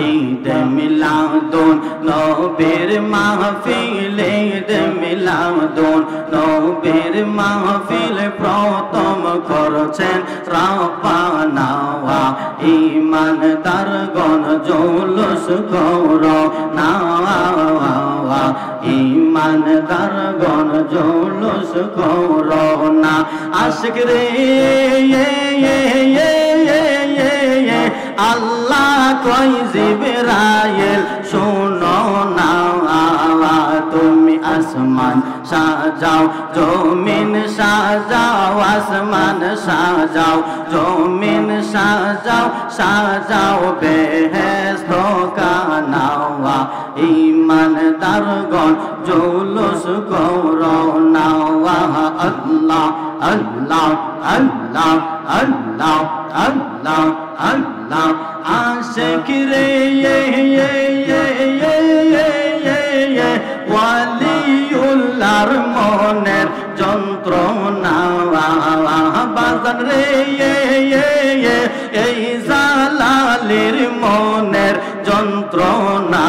ঈদ মিলাদুন নবীর মাহফিল ঈদ মিলাদুন নবীর মাহফিল প্রথম করছেন রাব্বানা ওয়া ঈমানদারগণ জৌলুস করো না ঈমানদারগণ জৌলুস করো না আশিক রে আল্লাহ কই জিবরাইল শোনো না তুমি আসমান সাজাও জমিন সাজাও আসমান সাজাও জমিন সাজাও সাজাও বেহেশত কানাওয়া ঈমানদারগণ জৌলুস করো না আল্লাহ আল্লাহ আল্লাহ আল্লাহ আল্লাহ আল্লাহ আশিক রে ওয়ালিউল্লাহর মনের যন্ত্রণা বাজান রে এই জালালের মনের যন্ত্রণা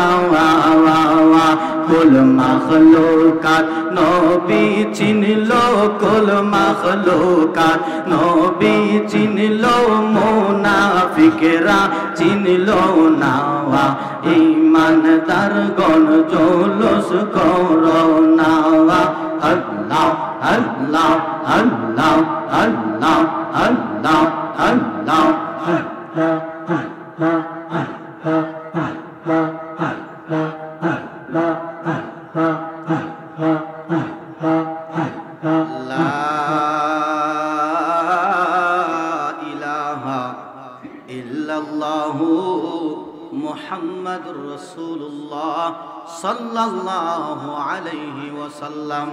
কুল মাখলুকাত নবী চিনলো কুল মাখলুকাত নবী চিনলো মুনাফিকরা চিনলো না ঈমানদারগণ জৌলুস করো না আল্লাহ আল্লাহ আল্লাহ আল্লাহ আল্লাহ আল্লাহ মুহাম্মাদুর রাসূলুল্লাহ সাল্লাল্লাহু আলাইহি ওয়াসাল্লাম।